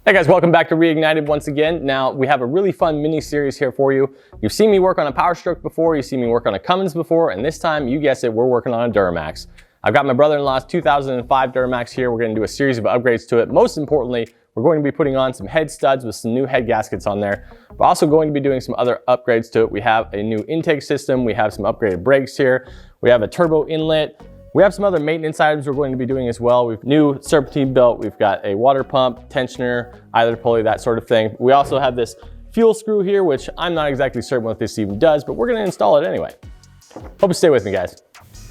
Hey guys, welcome back to Reignited once again. Now, we have a really fun mini series here for you. You've seen me work on a Power Stroke before, you've seen me work on a Cummins before, and this time, you guessed it, we're working on a Duramax. I've got my brother-in-law's 2005 Duramax here. We're gonna do a series of upgrades to it. Most importantly, we're going to be putting on some head studs with some new head gaskets on there. We're also going to be doing some other upgrades to it. We have a new intake system, we have some upgraded brakes here, we have a turbo inlet, we have some other maintenance items we're going to be doing as well. We've new serpentine belt, we've got a water pump, tensioner, idler pulley, that sort of thing. We also have this fuel screw here, which I'm not exactly certain what this even does, but we're gonna install it anyway. Hope you stay with me, guys.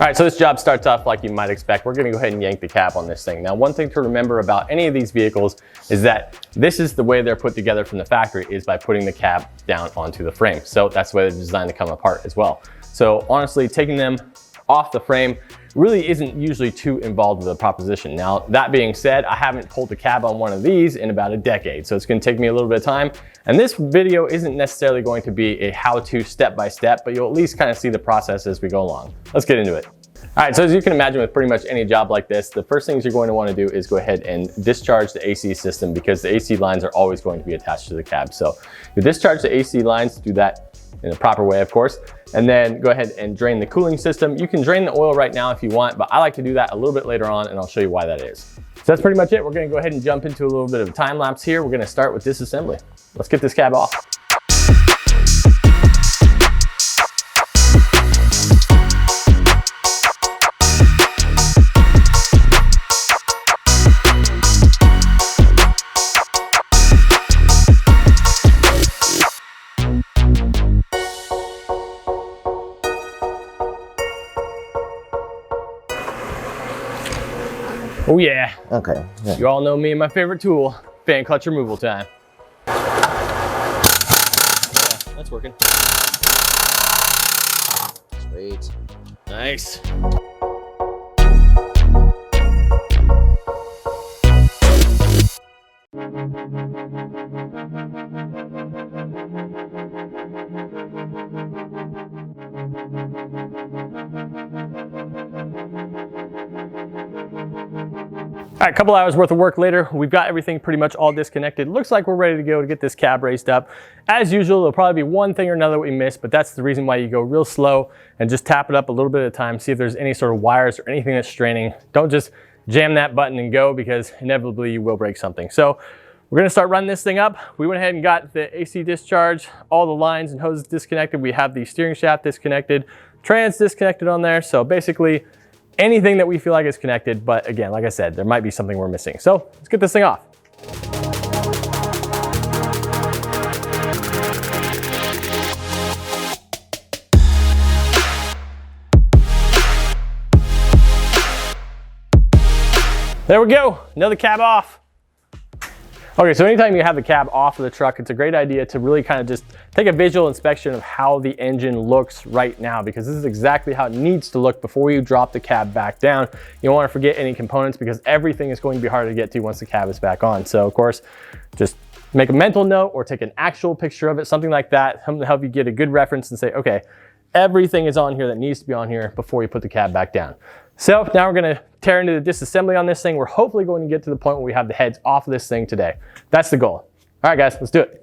All right, so this job starts off like you might expect. We're gonna go ahead and yank the cab on this thing. Now, one thing to remember about any of these vehicles is that this is the way they're put together from the factory, is by putting the cab down onto the frame. So that's the way they're designed to come apart as well. So honestly, taking them off the frame really isn't usually too involved with the proposition. Now, that being said, I haven't pulled the cab on one of these in about a decade, so it's gonna take me a little bit of time. And this video isn't necessarily going to be a how-to step-by-step, but you'll at least kind of see the process as we go along. Let's get into it. All right, so as you can imagine with pretty much any job like this, the first things you're going to want to do is go ahead and discharge the AC system, because the AC lines are always going to be attached to the cab. So you discharge the AC lines, do that in a proper way, of course, and then go ahead and drain the cooling system. You can drain the oil right now if you want, but I like to do that a little bit later on, and I'll show you why that is. So that's pretty much it. We're gonna go ahead and jump into a little bit of a time lapse here. We're gonna start with disassembly. Let's get this cab off. Oh yeah. Okay. Yeah. You all know me and my favorite tool, fan clutch removal time. Yeah, that's working. Sweet. Nice. All right, a couple hours worth of work later, we've got everything pretty much all disconnected. Looks like we're ready to go to get this cab raised up. As usual, there'll probably be one thing or another that we miss, but that's the reason why you go real slow and just tap it up a little bit at a time, see if there's any sort of wires or anything that's straining. Don't just jam that button and go, because inevitably you will break something. So we're gonna start running this thing up. We went ahead and got the AC discharge, all the lines and hoses disconnected. We have the steering shaft disconnected, trans disconnected on there. So basically, anything that we feel like is connected, but again, like I said, there might be something we're missing. So let's get this thing off. There we go, another cab off. Okay, so anytime you have the cab off of the truck, it's a great idea to really kind of just take a visual inspection of how the engine looks right now, because this is exactly how it needs to look before you drop the cab back down. You don't want to forget any components, because everything is going to be hard to get to once the cab is back on. So of course, just make a mental note or take an actual picture of it, something like that, something to help you get a good reference and say, okay, everything is on here that needs to be on here before you put the cab back down. So now we're gonna tear into the disassembly on this thing. We're hopefully going to get to the point where we have the heads off of this thing today. That's the goal. All right, guys, let's do it.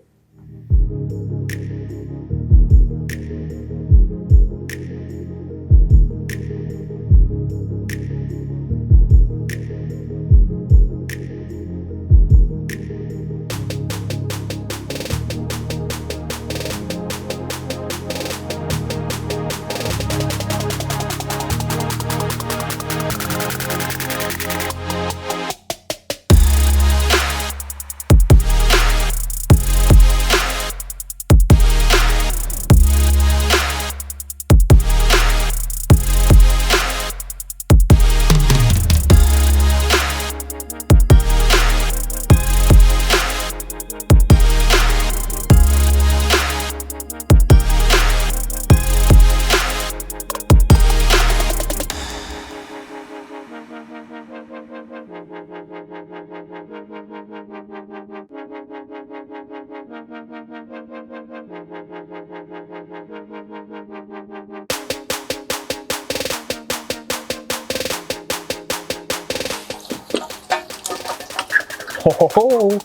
Ho, ho, ho.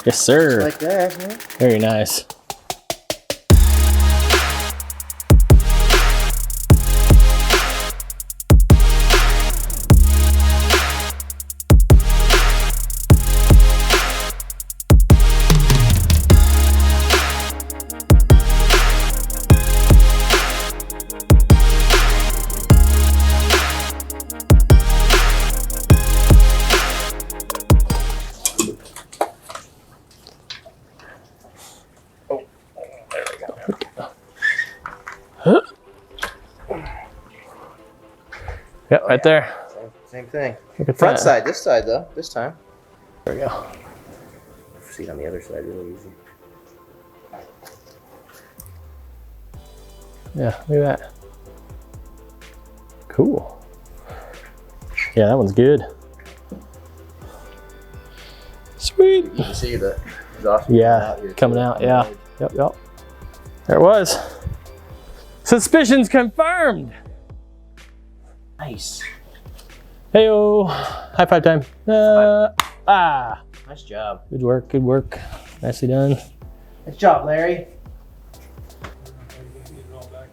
Yes, sir. Like that, man. Very nice. Yep, right there. Same thing. Look at Front that. side, this side though, this time. There we go. See it on the other side really easy. Yeah, look at that. Cool. Yeah, that one's good. Sweet. You can see the exhaust Yeah, coming out, yeah. Yep, yep. There it was. Suspicions confirmed. Nice. Heyo. High five time. Nice job. Good work, good work. Nicely done. Nice job, Larry.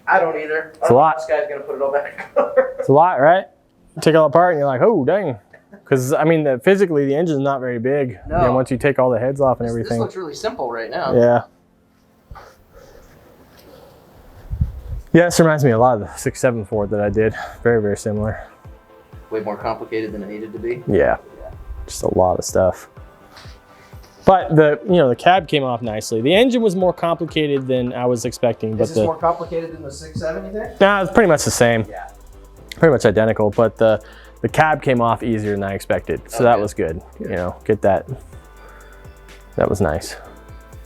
I don't either. It's a lot. This guy's gonna put it all back. It's a lot, right? You take it all apart and you're like, oh, dang. Because, I mean, physically, the engine's not very big. No. And once you take all the heads off and This everything. looks really simple right now. Yeah. Yeah, this reminds me a lot of the 6.7 Ford that I did. Very, very similar. Way more complicated than it needed to be. Yeah. Just a lot of stuff. But the cab came off nicely. The engine was more complicated than I was expecting. Is But this more complicated than the 6.7, you think? nah, it's pretty much the same. Yeah. Pretty much identical, but the cab came off easier than I expected. So that Okay. was good. You know, get that. That was nice.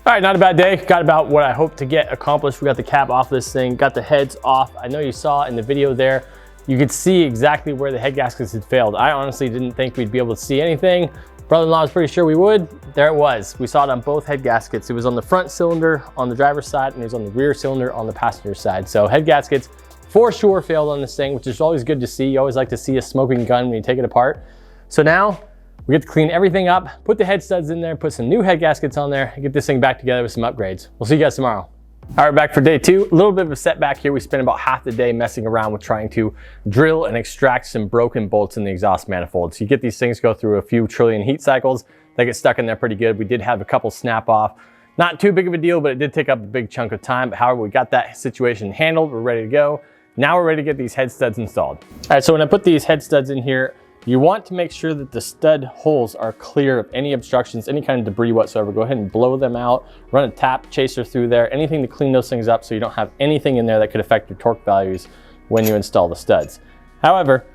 All right, not a bad day. Got about what I hoped to get accomplished. We got the cab off this thing, got the heads off. I know you saw in the video there, you could see exactly where the head gaskets had failed. I honestly didn't think we'd be able to see anything. Brother-in-law was pretty sure we would. There it was. We saw it on both head gaskets. It was on the front cylinder on the driver's side and it was on the rear cylinder on the passenger side. So head gaskets for sure failed on this thing, which is always good to see. You always like to see a smoking gun when you take it apart. So now we get to clean everything up, put the head studs in there, put some new head gaskets on there, and get this thing back together with some upgrades. We'll see you guys tomorrow. All right, back for day two. A little bit of a setback here. We spent about half the day messing around with trying to drill and extract some broken bolts in the exhaust manifold. So you get these things go through a few trillion heat cycles. They get stuck in there pretty good. We did have a couple snap off. Not too big of a deal, but it did take up a big chunk of time. But however, we got that situation handled. We're ready to go. Now we're ready to get these head studs installed. All right, so when I put these head studs in here, you want to make sure that the stud holes are clear of any obstructions, any kind of debris whatsoever. Go ahead and blow them out, run a tap chaser through there, anything to clean those things up so you don't have anything in there that could affect your torque values when you install the studs. However,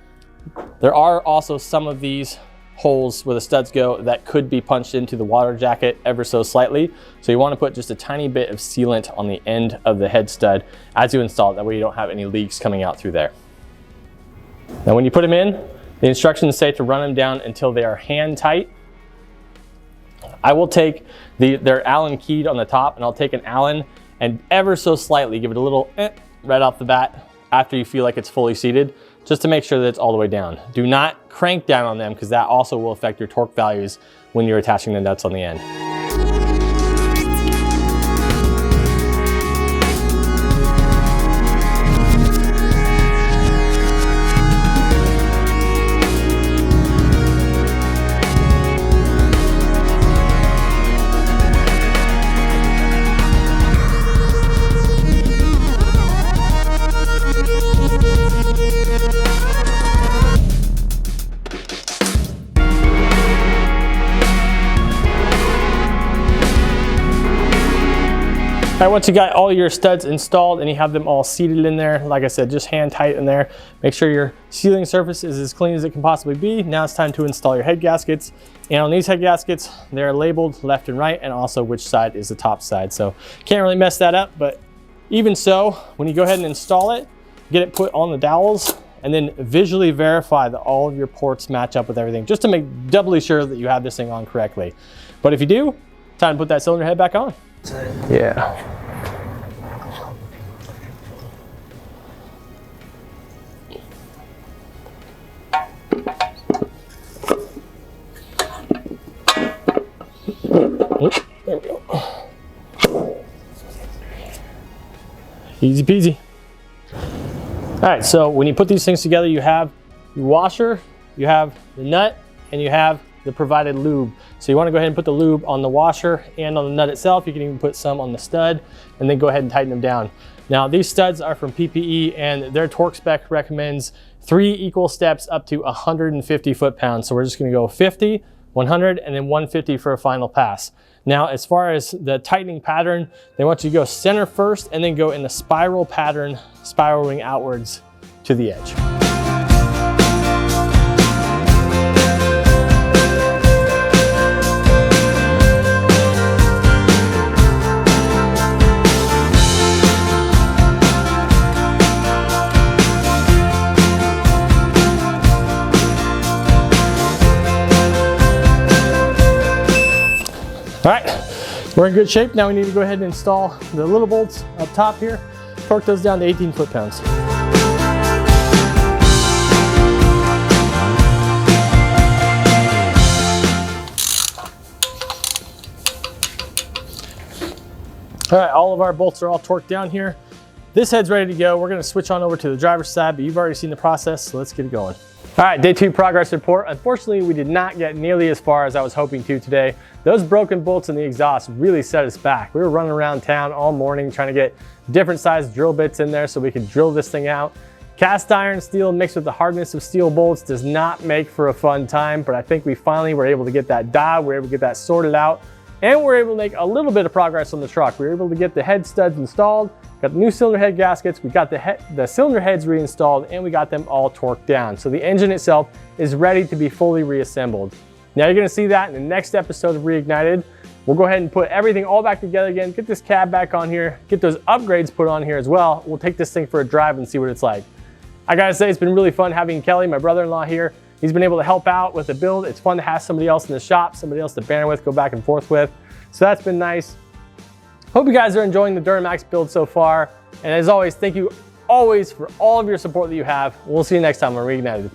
there are also some of these holes where the studs go that could be punched into the water jacket ever so slightly. So you want to put just a tiny bit of sealant on the end of the head stud as you install it. That way you don't have any leaks coming out through there. Now when you put them in, the instructions say to run them down until they are hand tight. I will take they're Allen keyed on the top, and I'll take an Allen and ever so slightly give it a little right off the bat after you feel like it's fully seated, just to make sure that it's all the way down. Do not crank down on them because that also will affect your torque values when you're attaching the nuts on the end. All right, once you got all your studs installed and you have them all seated in there, like I said, just hand tight in there. Make sure your sealing surface is as clean as it can possibly be. Now it's time to install your head gaskets. And on these head gaskets, they're labeled left and right, and also which side is the top side. So can't really mess that up, but even so, when you go ahead and install it, get it put on the dowels, and then visually verify that all of your ports match up with everything, just to make doubly sure that you have this thing on correctly. But if you do, time to put that cylinder head back on. Yeah. Oop, there we go. Easy peasy. All right, so when you put these things together, you have your washer, you have the nut, and you have the provided lube. So you want to go ahead and put the lube on the washer and on the nut itself. You can even put some on the stud and then go ahead and tighten them down. Now these studs are from PPE and their torque spec recommends 3 equal steps up to 150 foot-pounds. So we're just going to go 50, 100, and then 150 for a final pass. Now, as far as the tightening pattern, they want you to go center first and then go in a spiral pattern, spiraling outwards to the edge. All right, we're in good shape. Now we need to go ahead and install the little bolts up top here. Torque those down to 18 foot-pounds. All right, all of our bolts are all torqued down here. This head's ready to go. We're gonna switch on over to the driver's side, but you've already seen the process, so let's get it going. All right, day 2 progress report. Unfortunately, we did not get nearly as far as I was hoping to today. Those broken bolts in the exhaust really set us back. We were running around town all morning trying to get different sized drill bits in there so we could drill this thing out. Cast iron steel mixed with the hardness of steel bolts does not make for a fun time, but I think we finally were able to get that dialed, we were able to get that sorted out, and we're able to make a little bit of progress on the truck. We were able to get the head studs installed, got the new cylinder head gaskets, we got the cylinder heads reinstalled, and we got them all torqued down. So the engine itself is ready to be fully reassembled. Now you're gonna see that in the next episode of Reignited. We'll go ahead and put everything all back together again, get this cab back on here, get those upgrades put on here as well. We'll take this thing for a drive and see what it's like. I gotta say, it's been really fun having Kelly, my brother-in-law, here. He's been able to help out with the build. It's fun to have somebody else in the shop, somebody else to banter with, go back and forth with. So that's been nice. Hope you guys are enjoying the Duramax build so far. And as always, thank you always for all of your support that you have. We'll see you next time on Reignited.